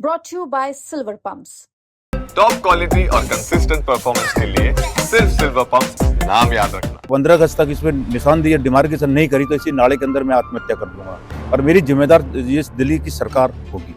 brought to you by Silver Pumps. Top quality और consistent performance के लिए सिर्फ सिल्वर पंप्स नाम याद रखना। 15 अगस्त तक इसमें निशानदेही डिमार्केशन नहीं करी तो इसी नाले के अंदर मैं आत्महत्या कर लूंगा और मेरी जिम्मेदार ये दिल्ली की सरकार होगी।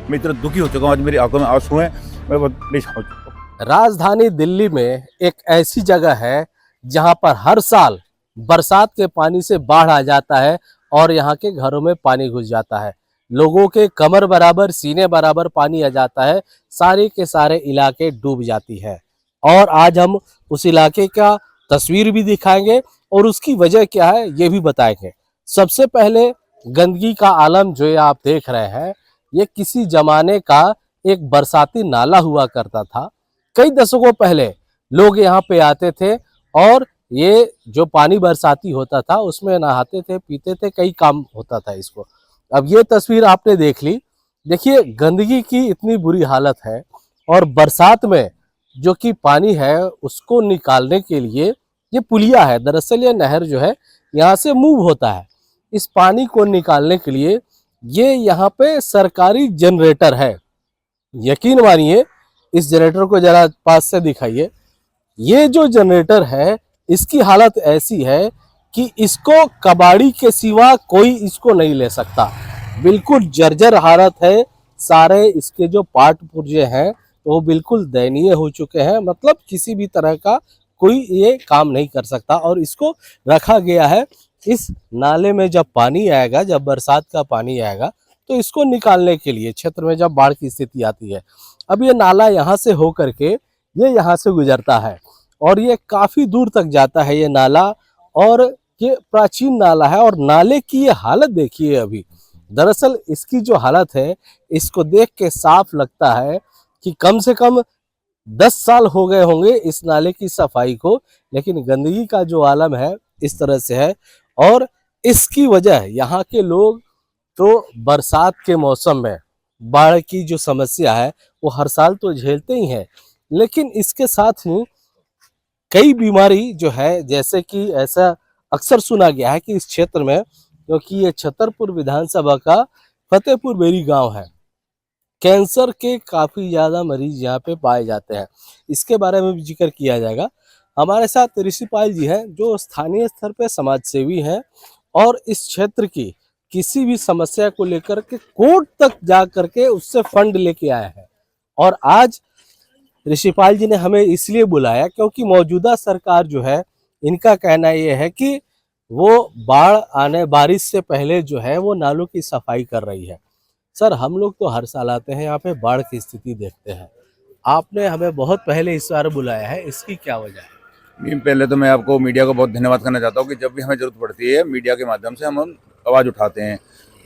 मैं इतना दुखी हो चुका हूँ, आज मेरी आंखों में आंसू हैं, मैं बहुत परेशान हो चुका हूँ। राजधानी दिल्ली में एक ऐसी जगह है जहां पर हर साल बरसात के पानी से बाढ़ आ जाता है और यहाँ के घरों में पानी घुस जाता है। लोगों के कमर बराबर सीने बराबर पानी आ जाता है, सारे के सारे इलाके डूब जाती है। और आज हम उस इलाके का तस्वीर भी दिखाएंगे और उसकी वजह क्या है ये भी बताएंगे। सबसे पहले गंदगी का आलम जो ये आप देख रहे हैं, ये किसी जमाने का एक बरसाती नाला हुआ करता था। कई दशकों पहले लोग यहाँ पे आते थे और ये जो पानी बरसाती होता था उसमें नहाते थे, पीते थे, कई काम होता था इसको। अब ये तस्वीर आपने देख ली, देखिए गंदगी की इतनी बुरी हालत है और बरसात में जो कि पानी है उसको निकालने के लिए ये पुलिया है। दरअसल ये नहर जो है यहाँ से मूव होता है। इस पानी को निकालने के लिए ये यहाँ पे सरकारी जनरेटर है। यकीन मानिए, इस जनरेटर को जरा पास से दिखाइए। ये जो जनरेटर है इसकी हालत ऐसी है कि इसको कबाड़ी के सिवा कोई इसको नहीं ले सकता। बिल्कुल जर्जर हालत है। सारे इसके जो पार्ट पुर्जे हैं वो बिल्कुल दयनीय हो चुके हैं। मतलब किसी भी तरह का कोई ये काम नहीं कर सकता और इसको रखा गया है। इस नाले में जब पानी आएगा, जब बरसात का पानी आएगा तो इसको निकालने के लिए क्षेत्र में जब बाढ़ की स्थिति आती है, अब ये नाला यहाँ से होकर के ये यहाँ से गुजरता है और ये काफी दूर तक जाता है ये नाला। और ये प्राचीन नाला है और नाले की ये हालत देखिए अभी। दरअसल इसकी जो हालत है इसको देख के साफ लगता है कि कम से कम 10 साल हो गए होंगे इस नाले की सफाई को, लेकिन गंदगी का जो आलम है इस तरह से है। और इसकी वजह यहाँ के लोग तो बरसात के मौसम में बाढ़ की जो समस्या है वो हर साल तो झेलते ही हैं, लेकिन इसके साथ ही कई बीमारी जो है, जैसे कि ऐसा अक्सर सुना गया है कि इस क्षेत्र में, क्योंकि ये छतरपुर विधानसभा का फतेहपुर बेरी गांव है, कैंसर के काफ़ी ज़्यादा मरीज यहाँ पे पाए जाते हैं। इसके बारे में भी जिक्र किया जाएगा। हमारे साथ ऋषिपाल जी हैं जो स्थानीय स्तर पे समाज सेवी हैं और इस क्षेत्र की किसी भी समस्या को लेकर के कोर्ट तक जा करके उससे फंड लेके आए हैं। और आज ऋषिपाल जी ने हमें इसलिए बुलाया क्योंकि मौजूदा सरकार जो है, इनका कहना ये है कि वो बारिश से पहले जो है वो नालों की सफाई कर रही है। सर, हम लोग तो हर साल आते हैं यहाँ पे, बाढ़ की स्थिति देखते हैं। आपने हमें बहुत पहले इस बार बुलाया है, इसकी क्या वजह है? पहले तो मैं आपको मीडिया को बहुत धन्यवाद करना चाहता हूँ कि जब भी हमें जरूरत पड़ती है मीडिया के माध्यम से हम आवाज़ उठाते हैं।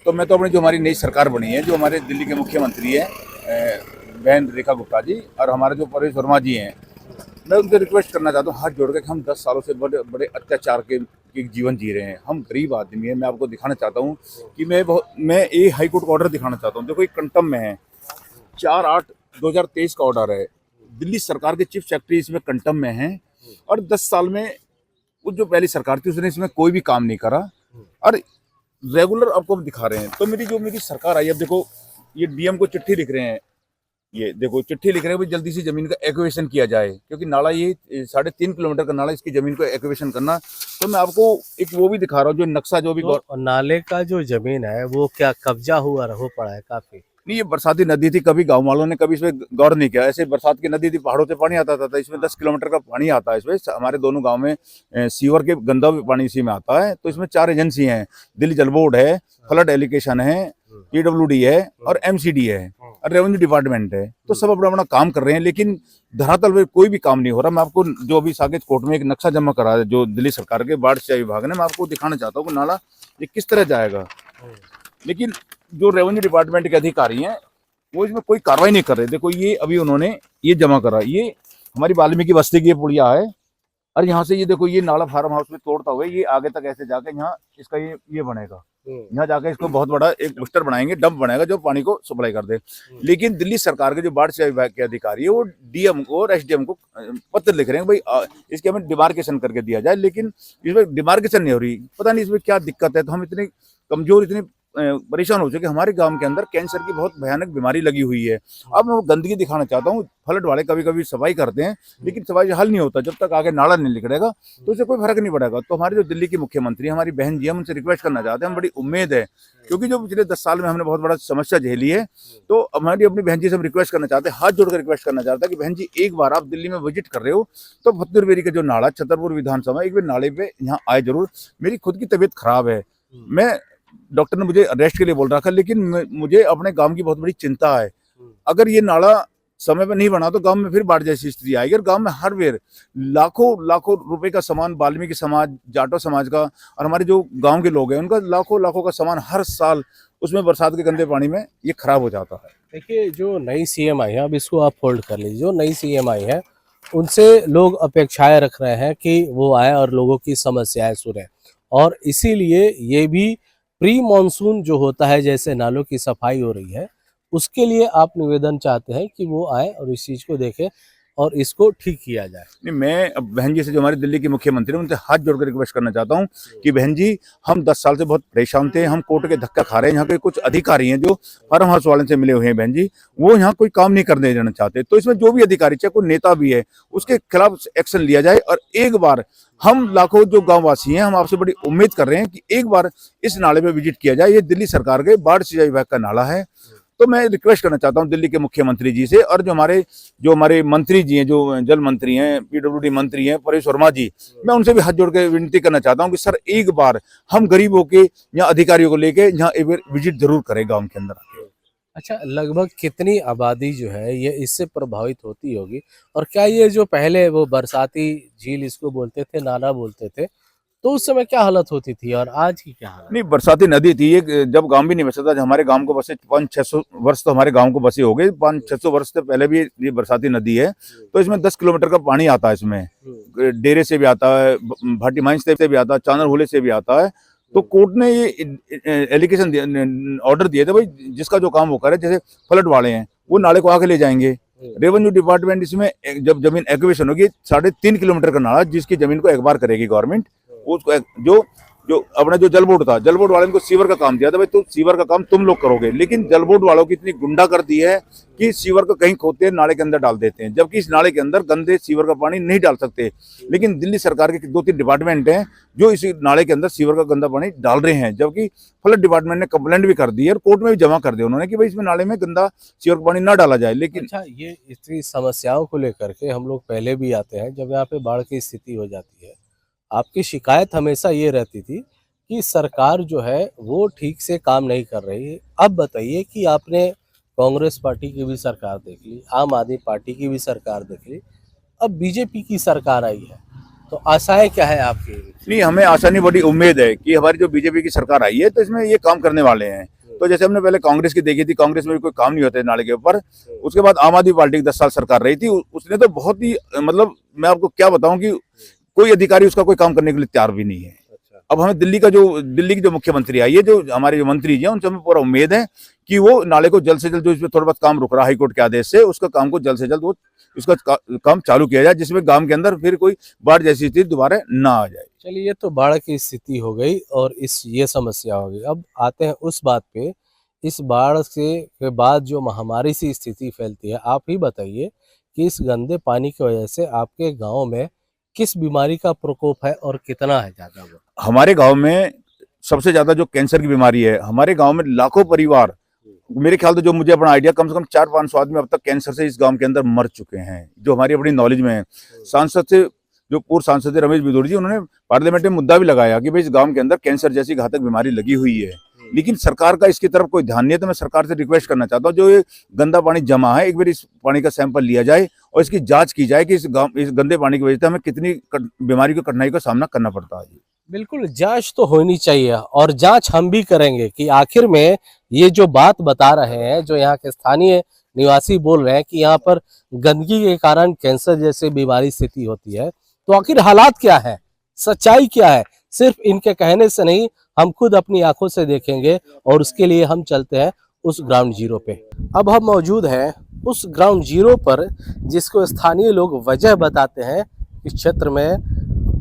तो मैं तो अपनी जो हमारी नई सरकार बनी है, जो हमारे दिल्ली के मुख्यमंत्री है बहन रेखा गुप्ता जी और हमारे जो परेश वर्मा जी हैं, मैं उनसे रिक्वेस्ट करना चाहता हूँ हाथ जोड़ के कि हम 10 सालों से बड़े बड़े अत्याचार के जीवन जी रहे हैं। हम गरीब आदमी हैं। मैं आपको दिखाना चाहता हूँ कि मैं एक हाई कोर्ट का ऑर्डर दिखाना चाहता हूँ। देखो ये कंटम में है, 4/8/2023 का ऑर्डर है। दिल्ली सरकार के चीफ सेक्रेटरी इसमें कंटम में है और 10 साल में वो जो पहली सरकार थी उसने इसमें कोई भी काम नहीं करा और रेगुलर आपको दिखा रहे हैं। तो मेरी सरकार आई, अब देखो ये डीएम को चिट्ठी लिख रहे हैं, ये देखो चिट्ठी लिख रहे हैं भाई जल्दी से जमीन का एक्विजिशन किया जाए, क्योंकि नाला ये 3.5 किलोमीटर का नाला, इसकी जमीन को एक्विजिशन करना। तो मैं आपको एक वो भी दिखा रहा हूँ जो नक्शा जो भी तो नाले का जो जमीन है वो क्या कब्जा हो पड़ा है काफी? नहीं, ये बरसाती नदी थी, कभी गांव वालों ने कभी इसमें गौर नहीं किया। ऐसे बरसात की नदी थी, पहाड़ों से पानी आता था, इसमें 10 किलोमीटर का पानी आता है। इसमें हमारे दोनों गांव में सीवर के गंदा पानी इसी में आता है। तो इसमें 4 एजेंसी हैं, दिल्ली जल बोर्ड है, फ्लड एलिगेशन है, पीडब्ल्यूडी है और एमसीडी है और रेवेन्यू डिपार्टमेंट है। तो सब अपना अपना काम कर रहे हैं, लेकिन धरातल पे कोई भी काम नहीं हो रहा। मैं आपको जो अभी साकेत कोर्ट में एक नक्शा जमा करा है जो दिल्ली सरकार के बाढ़ सिंचाई विभाग ने, मैं आपको दिखाना चाहता हूँ कि नाला ये किस तरह जाएगा। लेकिन जो रेवेन्यू डिपार्टमेंट के अधिकारी हैं वो इसमें कोई कार्रवाई नहीं कर रहे। देखो ये अभी उन्होंने ये जमा करा, ये हमारी वाल्मीकि बस्ती की पुलिया है और यहाँ से ये देखो ये नाला फार्म हाउस में तोड़ता हुआ ये आगे तक ऐसे जाके यहाँ इसका ये बनेगा। यहाँ जाके इसको बहुत बड़ा एक बूस्टर बनाएंगे, डंप बनाएगा जो पानी को सप्लाई कर दे। लेकिन दिल्ली सरकार के जो बाढ़ सिंचाई विभाग के अधिकारी है वो डीएम को और एसडीएम को पत्र लिख रहे हैं भाई इसके हमें डिमार्केशन करके दिया जाए, लेकिन इसमें डिमार्केशन नहीं हो रही। पता नहीं इसमें क्या दिक्कत है। तो हम इतने कमजोर, इतने परेशान हो चुके हैं। हमारे गांव के अंदर कैंसर की बहुत भयानक बीमारी लगी हुई है। अब मैं वो गंदगी दिखाना चाहता हूँ। फ्लड वाले कभी कभी सफाई करते हैं, लेकिन सफाई से हल नहीं होता। जब तक आगे नाला नहीं निकलेगा तो उससे कोई फर्क नहीं पड़ेगा। तो हमारे जो दिल्ली की मुख्यमंत्री हमारी बहन जी, हम उनसे रिक्वेस्ट करना चाहते हैं। हम बड़ी उम्मीद है, क्योंकि जो पिछले 10 साल में हमने बहुत बड़ा समस्या झेली है, तो हमारी अपनी बहन जी से हम रिक्वेस्ट करना चाहते हैं, हाथ जोड़कर रिक्वेस्ट करना चाहते हैं कि बहन जी, एक बार आप दिल्ली में विजिट कर रहे हो तो फतेहपुर का जो नाला, छतरपुर विधानसभा, एक बार नाले पे यहाँ आए जरूर। मेरी खुद की तबीयत खराब है, मैं डॉक्टर ने मुझे रेस्ट के लिए बोल रखा, लेकिन मुझे अपने गांव की बहुत बड़ी चिंता है। अगर ये नाला समय पर नहीं बना तो गांव में फिर बाढ़ जैसी स्थिति आएगी। और गांव में हर वेर लाखों लाखों रुपए का सामान, वाल्मीकि समाज, जाटो समाज का और हमारे जो गांव के लोग हैं उनका लाखों लाखों का सामान हर साल उसमें बरसात के गंदे पानी में ये खराब हो जाता है। देखिए, जो नई सीएम आई है, अब इसको आप होल्ड कर लीजिए, जो नई सीएम आई है उनसे लोग अपेक्षाएं रख रहे हैं कि वो आए और लोगों की समस्याएं सुने, और इसीलिए ये भी प्री मानसून जो होता है, जैसे नालों की सफाई हो रही है, उसके लिए आप निवेदन चाहते हैं कि वो आए और इस चीज को देखें और इसको ठीक किया जाए। नहीं, मैं अब बहन जी से, जो हमारे दिल्ली की मुख्यमंत्री हैं, उनसे हाथ जोड़कर रिक्वेस्ट करना चाहता हूं कि बहन जी, हम 10 साल से बहुत परेशान थे। हम कोर्ट के धक्का खा रहे हैं। यहाँ के कुछ अधिकारी हैं जो फार्म हाउस वाले से मिले हुए हैं बहन जी, वो यहाँ कोई काम नहीं करने देना चाहते। तो इसमें जो भी अधिकारी, चाहे कोई नेता भी है, उसके खिलाफ एक्शन लिया जाए। और एक बार हम लाखों जो गाँव वासी हैं, हम आपसे बड़ी उम्मीद कर रहे हैं कि एक बार इस नाले पर विजिट किया जाए। ये दिल्ली सरकार के बाढ़ सिंचाई विभाग का नाला है। तो मैं रिक्वेस्ट करना चाहता हूं दिल्ली के मुख्यमंत्री जी से, और जो हमारे मंत्री जी हैं, जो जल मंत्री हैं, पीडब्ल्यूडी मंत्री हैं, परेश वर्मा जी, मैं उनसे भी हाथ जोड़ के विनती करना चाहता हूं कि सर, एक बार हम गरीबों के यहाँ अधिकारियों को लेके यहाँ एक बार विजिट जरूर करें गाँव के अंदर। अच्छा, लगभग कितनी आबादी जो है ये इससे प्रभावित होती होगी, और क्या ये जो पहले वो बरसाती झील इसको बोलते थे, नाला बोलते थे, तो उस समय क्या हालत होती थी और आज की क्या हालत? नहीं, बरसाती नदी थी ये, जब गांव भी नहीं बसा था। हमारे गांव को बसे 500-600 वर्ष तो हमारे गांव को बसे हो गए। 500-600 वर्ष से पहले भी ये बरसाती नदी है। तो इसमें 10 किलोमीटर का पानी आता है। इसमें डेरे से भी आता है, भाटी माइंस से भी आता है, चानर होले से भी आता है। तो कोर्ट ने ये एलिगेशन ऑर्डर दिए थे, भाई जिसका जो काम वो करे, जैसे फ्लड वाले हैं वो नाले को आगे ले जाएंगे। रेवेन्यू डिपार्टमेंट इसमें जब जमीन एक्विजिशन होगी, 3.5 किलोमीटर का नाला जिसकी जमीन को एक बार करेगी गवर्नमेंट, उसको जो अपना जो जल बोर्ड था, जल बोर्ड वाले को सीवर का काम दिया था, भाई तो सीवर का काम तुम लोग करोगे। लेकिन जल बोर्ड वालों की इतनी गुंडा कर दी है कि सीवर को कहीं खोदते हैं, नाले के अंदर डाल देते हैं, जबकि इस नाले के अंदर गंदे सीवर का पानी नहीं डाल सकते। लेकिन दिल्ली सरकार के 2-3 डिपार्टमेंट हैं जो इस नाले के अंदर सीवर का गंदा पानी डाल रहे हैं, जबकि फ्लड डिपार्टमेंट ने कंप्लेंट भी कर दी है और कोर्ट में भी जमा कर दिया उन्होंने कि भाई इसमें नाले में गंदा सीवर का पानी ना डाला जाए। लेकिन अच्छा, ये इतनी समस्याओं को लेकर के हम लोग पहले भी आते हैं, जब यहाँ पे बाढ़ की स्थिति हो जाती है, आपकी शिकायत हमेशा ये रहती थी कि सरकार जो है वो ठीक से काम नहीं कर रही है। अब बताइए कि आपने कांग्रेस पार्टी की भी सरकार देख ली, आम आदमी पार्टी की भी सरकार देख ली, अब बीजेपी की सरकार आई है, तो आशाएं क्या है आपकी? नहीं, हमें आशा नहीं, बड़ी उम्मीद है कि हमारी जो बीजेपी की सरकार आई है तो इसमें ये काम करने वाले हैं। तो जैसे हमने पहले कांग्रेस की देखी थी, कांग्रेस में भी कोई काम नहीं होता नाले के ऊपर। उसके बाद आम आदमी पार्टी की 10 साल सरकार रही थी, उसने तो बहुत ही, मतलब मैं आपको क्या बताऊं कि कोई अधिकारी उसका कोई काम करने के लिए तैयार भी नहीं है। अब हमें दिल्ली की जो मुख्यमंत्री आई है, जो हमारे जो मंत्री जी हैं, उनसे हमें पूरा उम्मीद है कि वो नाले को जल्द से जल्द, जो इसमें थोड़ा बहुत काम रुक रहा है हाईकोर्ट के आदेश से, उसका काम को जल्द से जल्द वो इसका काम चालू किया जाए, जिसमें गांव के अंदर फिर कोई बाढ़ जैसी स्थिति दोबारा ना आ जाए। चलिए, ये तो बाढ़ की स्थिति हो गई और ये समस्या हो गई। अब आते हैं उस बात पे, इस बाढ़ के बाद जो महामारी सी स्थिति फैलती है, आप ही बताइए कि इस गंदे पानी की वजह से आपके गाँव में किस बीमारी का प्रकोप है और कितना है ज्यादा? वो हमारे गांव में सबसे ज्यादा जो कैंसर की बीमारी है, हमारे गांव में लाखों परिवार, मेरे ख्याल से जो मुझे अपना आइडिया, कम से कम 400-500 आदमी अब तक कैंसर से इस गांव के अंदर मर चुके हैं, जो हमारी अपनी नॉलेज में है। सांसद से, जो पूर्व सांसद थे रमेश बिदूर जी, उन्होंने पार्लियामेंट में मुद्दा भी लगाया कि भाई इस गांव के अंदर कैंसर जैसी घातक बीमारी लगी हुई है, लेकिन सरकार का इसकी तरफ कोई ध्यान नहीं है। तो मैं सरकार से रिक्वेस्ट करना चाहता हूँ, जो ये गंदा पानी जमा है, एक बार इस पानी का सैंपल लिया जाए और इसकी जांच की जाए कि इस गंदे पानी की वजह से हमें कितनी बीमारी की कठिनाई का सामना करना पड़ता है। बिल्कुल, जांच तो होनी चाहिए, और जांच हम भी करेंगे कि आखिर में ये जो बात बता रहे हैं, जो यहाँ के स्थानीय निवासी बोल रहे हैं कि यहाँ पर गंदगी के कारण कैंसर जैसे बीमारी स्थिति होती है, तो आखिर हालात क्या है, सच्चाई क्या है? सिर्फ इनके कहने से नहीं, हम खुद अपनी आंखों से देखेंगे, और उसके लिए हम चलते हैं उस ग्राउंड जीरो पे। अब हम मौजूद हैं उस ग्राउंड जीरो पर, जिसको स्थानीय लोग वजह बताते हैं इस क्षेत्र में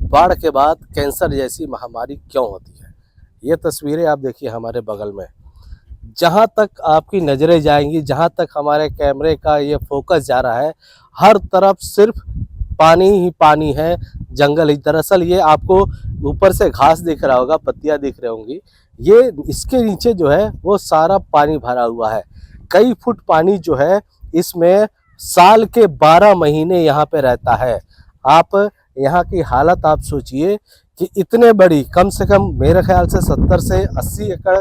बाढ़ के बाद कैंसर जैसी महामारी क्यों होती है। ये तस्वीरें आप देखिए हमारे बगल में, जहाँ तक आपकी नज़रें जाएंगी, जहाँ तक हमारे कैमरे का ये फोकस जा रहा है, हर तरफ सिर्फ पानी ही पानी है, जंगल ही। दरअसल ये आपको ऊपर से घास दिख रहा होगा, पत्तियां दिख रही होंगी, ये इसके नीचे जो है वो सारा पानी भरा हुआ है। कई फुट पानी जो है इसमें साल के 12 महीने यहाँ पे रहता है। आप यहाँ की हालत आप सोचिए कि इतने बड़ी, कम से कम मेरे ख्याल से 70 से 80 एकड़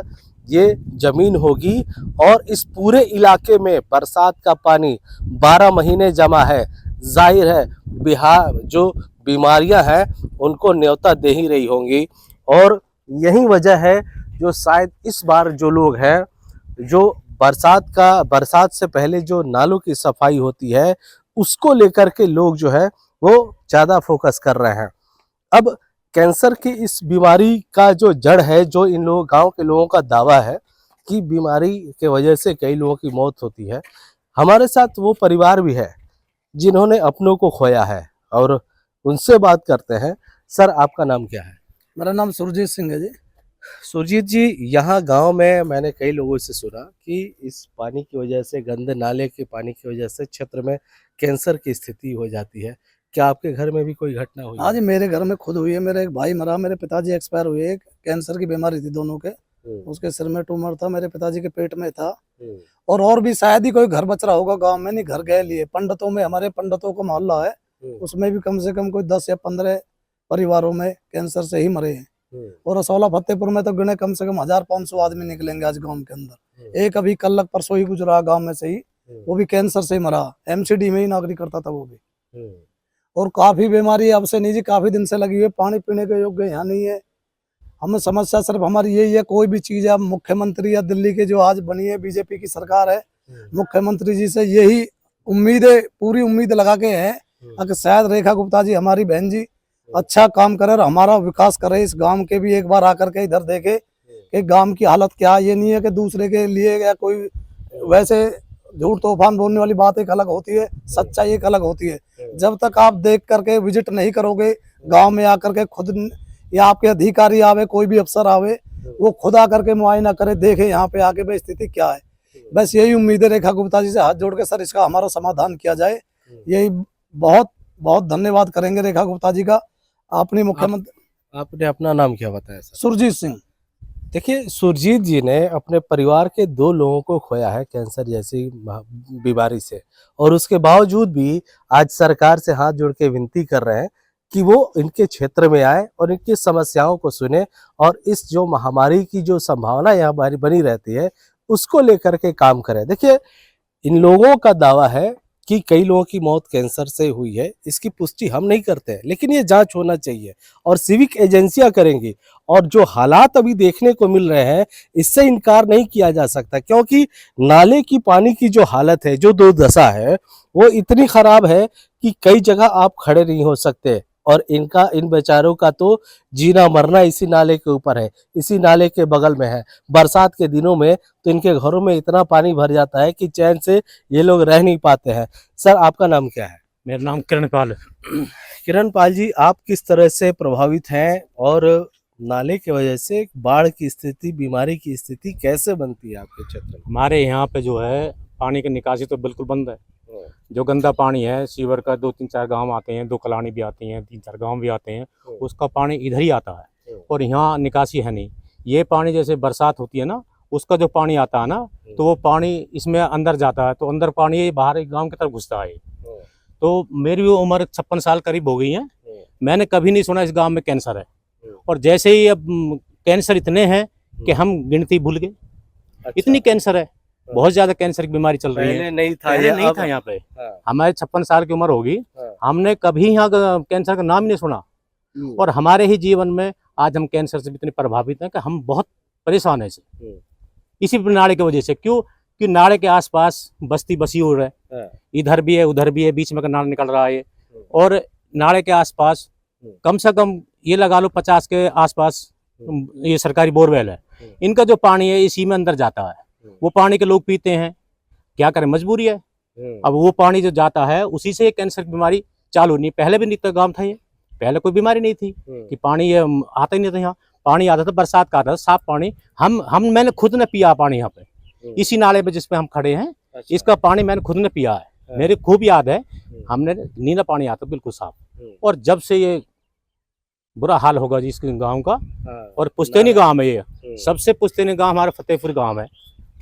ये जमीन होगी, और इस पूरे इलाके में बरसात का पानी 12 महीने जमा है। जाहिर है बिहार जो बीमारियां हैं उनको न्योता दे ही रही होंगी, और यही वजह है जो शायद इस बार जो लोग हैं, जो बरसात से पहले जो नालों की सफाई होती है उसको लेकर के लोग जो है वो ज़्यादा फोकस कर रहे हैं। अब कैंसर की इस बीमारी का जो जड़ है, जो इन लोगों गांव के लोगों का दावा है कि बीमारी के वजह से कई लोगों की मौत होती है। हमारे साथ वो परिवार भी है जिन्होंने अपनों को खोया है, और उनसे बात करते हैं। सर, आपका नाम क्या है? मेरा नाम सुरजीत सिंह है जी। सुरजीत जी, यहाँ गांव में मैंने कई लोगों से सुना कि इस पानी की वजह से, गंदे नाले के पानी की वजह से क्षेत्र में कैंसर की स्थिति हो जाती है। क्या आपके घर में भी कोई घटना हुई? हाँ जी, मेरे घर में खुद हुई है। मेरा एक भाई मरा, मेरे पिताजी एक्सपायर हुए। एक कैंसर की बीमारी थी दोनों के, उसके सिर में ट्यूमर था, मेरे पिताजी के पेट में था। और भी शायद ही कोई घर बच रहा होगा गांव में, नहीं घर गए लिए। पंडितों में, हमारे पंडितों का मोहल्ला है, उसमें भी कम से कम कोई 10 या 15 परिवारों में कैंसर से ही मरे हैं। और असौला फतेहपुर में तो गिने कम से कम 1500 आदमी निकलेंगे आज गांव के अंदर। एक अभी कल परसों ही गुजरा गांव में से ही, वो भी कैंसर से ही मरा। एमसीडी में ही नौकरी करता था वो भी। और काफी बीमारी अब से नहीं जी, काफी दिन से लगी हुई है। पानी पीने के योग्य यहाँ नहीं है। हमें समस्या सिर्फ हमारी यही है, कोई भी चीज है, मुख्यमंत्री या दिल्ली के जो आज बनी है बीजेपी की सरकार है, मुख्यमंत्री जी से यही उम्मीद है, पूरी उम्मीद लगा के है कि शायद रेखा गुप्ता जी, हमारी बहन जी, अच्छा काम करे और हमारा विकास करे। इस गांव के भी एक बार आकर के इधर देखे कि गांव की हालत क्या है। ये नहीं है कि दूसरे के लिए या कोई वैसे झूठ तूफान बोलने वाली बात एक अलग होती है, सच्चाई एक अलग होती है। जब तक आप देख करके विजिट नहीं करोगे गांव में आकर के, खुद या आपके अधिकारी आवे, कोई भी अफसर आवे, वो खुद आकर के मुआयना करे, देखे यहाँ पे आके भाई स्थिति क्या है। बस यही उम्मीद है रेखा गुप्ता जी से हाथ जोड़ के, सर इसका हमारा समाधान किया जाए। यही बहुत बहुत धन्यवाद करेंगे रेखा गुप्ता जी का। अपने मुख्यमंत्री। आपने अपना नाम क्या बताया सर? सुरजीत सिंह। देखिए, सुरजीत जी ने अपने परिवार के 2 लोगों को खोया है कैंसर जैसी बीमारी से, और उसके बावजूद भी आज सरकार से हाथ जोड़ के विनती कर रहे हैं कि वो इनके क्षेत्र में आए और इनकी समस्याओं को सुने, और इस जो महामारी की जो संभावना यहाँ बनी रहती है उसको लेकर के काम करें। देखिए, इन लोगों का दावा है कि कई लोगों की मौत कैंसर से हुई है। इसकी पुष्टि हम नहीं करते हैं, लेकिन ये जांच होना चाहिए और सिविक एजेंसियां करेंगी। और जो हालात अभी देखने को मिल रहे हैं इससे इनकार नहीं किया जा सकता, क्योंकि नाले की पानी की जो हालत है, जो दुर्दशा है, वो इतनी खराब है कि कई जगह आप खड़े नहीं हो सकते। और इन बेचारों का तो जीना मरना इसी नाले के ऊपर है, इसी नाले के बगल में है। बरसात के दिनों में तो इनके घरों में इतना पानी भर जाता है कि चैन से ये लोग रह नहीं पाते हैं। सर, आपका नाम क्या है? मेरा नाम किरण पाल है। किरण पाल जी, आप किस तरह से प्रभावित हैं, और नाले की वजह से बाढ़ की स्थिति, बीमारी की स्थिति कैसे बनती है आपके क्षेत्र में? हमारे यहाँ पे जो है पानी की निकासी तो बिल्कुल बंद है। जो गंदा पानी है सीवर का, 2-3-4 गांव आते हैं, 2 कलानी भी आती हैं, 3-4 गांव भी आते हैं, उसका पानी इधर ही आता है और यहाँ निकासी है नहीं। ये पानी जैसे बरसात होती है ना, उसका जो पानी आता है ना, तो वो पानी इसमें अंदर जाता है, तो अंदर पानी बाहर गाँव की तरफ घुसता है। तो मेरी भी उम्र 56 साल करीब हो गई है, मैंने कभी नहीं सुना इस गाँव में कैंसर है। और जैसे ही अब कैंसर इतने हैं कि हम गिनती भूल गए, इतनी कैंसर है, बहुत ज्यादा कैंसर की बीमारी चल रही है। पहले नहीं था, पहले नहीं था यहाँ पे। हमारे 56 साल की उम्र होगी, हमने कभी यहाँ कैंसर का नाम नहीं सुना। और हमारे ही जीवन में आज हम कैंसर से इतने प्रभावित हैं कि हम बहुत परेशान हैं इसी नाले की वजह से। क्यों? कि नाले के आसपास बस्ती बसी हो रहा है, इधर भी है उधर भी है, बीच में का नाला निकल रहा है। और नाले के आसपास कम से कम ये लगा लो 50 के आसपास ये सरकारी बोरवेल है, इनका जो पानी है इसी में अंदर जाता है। वो पानी के लोग पीते हैं, क्या करें, मजबूरी है। अब वो पानी जो जाता है उसी से कैंसर की बीमारी चालू नहीं। पहले भी नहीं गाँव था ये, पहले कोई बीमारी नहीं थी कि पानी आता ही नहीं था। यहाँ पानी आता था, बरसात का आता था, साफ पानी। मैंने खुद ने पिया पानी यहाँ पे, इसी नाले पे जिसपे हम खड़े हैं, इसका पानी मैंने खुद ने पिया है, मेरे खूब याद है। हमने नीला पानी आता बिल्कुल साफ। और जब से ये बुरा हाल होगा जी इस गांव का, और पुश्तैनी गांव में, ये सबसे पुश्तैनी गांव हमारा फतेहपुर गांव है।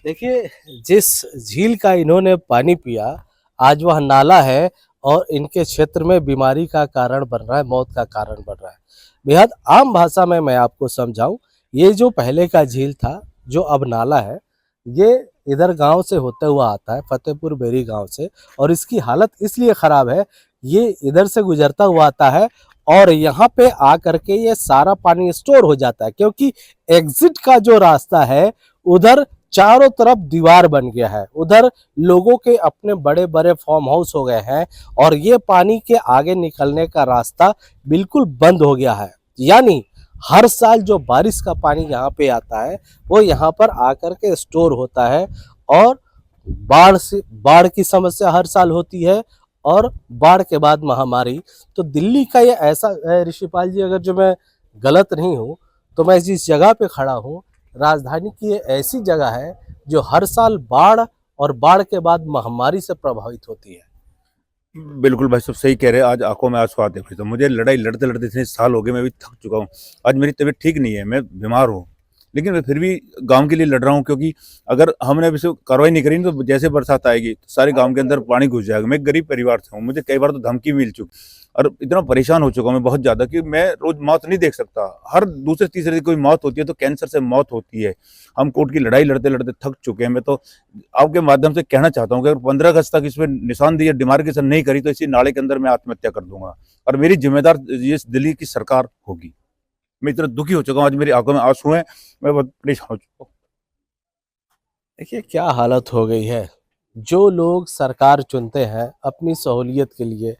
देखिए, जिस झील का इन्होंने पानी पिया, आज वह नाला है और इनके क्षेत्र में बीमारी का कारण बन रहा है, मौत का कारण बन रहा है। बेहद आम भाषा में मैं आपको समझाऊं, ये जो पहले का झील था, जो अब नाला है, ये इधर गांव से होते हुआ आता है, फतेहपुर बेरी गांव से, और इसकी हालत इसलिए खराब है, ये इधर से गुजरता हुआ आता है और यहाँ पे आकर के ये सारा पानी स्टोर हो जाता है, क्योंकि एग्जिट का जो रास्ता है उधर चारों तरफ दीवार बन गया है, उधर लोगों के अपने बड़े बड़े फार्म हाउस हो गए हैं और ये पानी के आगे निकलने का रास्ता बिल्कुल बंद हो गया है। यानी हर साल जो बारिश का पानी यहाँ पे आता है वो यहाँ पर आकर के स्टोर होता है, और बाढ़ की समस्या हर साल होती है, और बाढ़ के बाद महामारी। तो दिल्ली का ये ऐसा है ऋषिपाल जी, अगर जो मैं गलत नहीं हूँ तो मैं जिस जगह पे खड़ा हूँ, राजधानी की ये ऐसी जगह है जो हर साल बाढ़ और बाढ़ के बाद महामारी से प्रभावित होती है। बिल्कुल भाई साहब सही कह रहे हैं। आज आंखों में आंसू आते हैं। तो मुझे लड़ाई लड़ते लड़ते इतने साल हो गए, मैं भी थक चुका हूँ। आज मेरी तबीयत ठीक नहीं है, मैं बीमार हूँ, लेकिन मैं फिर भी गांव के लिए लड़ रहा हूँ, क्योंकि अगर हमने अभी से कार्रवाई नहीं करी तो जैसे बरसात आएगी तो सारे गांव के अंदर पानी घुस जाएगा। मैं एक गरीब परिवार से हूँ, मुझे कई बार तो धमकी मिल चुकी, और इतना परेशान हो चुका हूँ मैं बहुत ज्यादा कि मैं रोज मौत नहीं देख सकता। हर दूसरे तीसरे दिन कोई मौत होती है तो कैंसर से मौत होती है। हम कोर्ट की लड़ाई लड़ते लड़ते थक चुके हैं। मैं तो आपके माध्यम से कहना चाहता हूँ कि अगर 15 अगस्त तक इसमें निशानदेही डिमार्केशन नहीं करी तो इसी नाले के अंदर मैं आत्महत्या कर दूंगा, और मेरी जिम्मेदार ये दिल्ली की सरकार होगी। मैं इतना दुखी हो चुका हूँ, आज मेरी आंखों में आंसू हैं, मैं बहुत परेशान हो चुका हूँ। देखिए क्या हालत हो गई है। जो लोग सरकार चुनते हैं अपनी सहूलियत के लिए,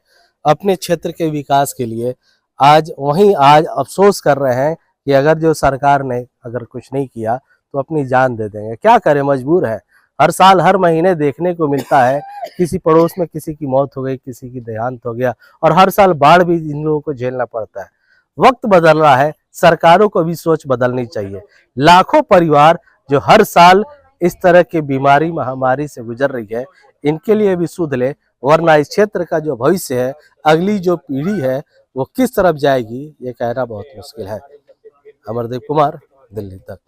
अपने क्षेत्र के विकास के लिए, आज अफसोस कर रहे हैं कि अगर जो सरकार ने अगर कुछ नहीं किया तो अपनी जान दे देंगे। क्या करें, मजबूर है। हर साल हर महीने देखने को मिलता है किसी पड़ोस में किसी की मौत हो गई, किसी की देहांत हो गया, और हर साल बाढ़ भी इन लोगों को झेलना पड़ता है। वक्त बदल रहा है, सरकारों को भी सोच बदलनी चाहिए। लाखों परिवार जो हर साल इस तरह की बीमारी महामारी से गुजर रही है, इनके लिए भी सुध ले, वरना इस क्षेत्र का जो भविष्य है, अगली जो पीढ़ी है वो किस तरफ जाएगी, ये कहना बहुत मुश्किल है। अमरदीप कुमार, दिल्ली तक।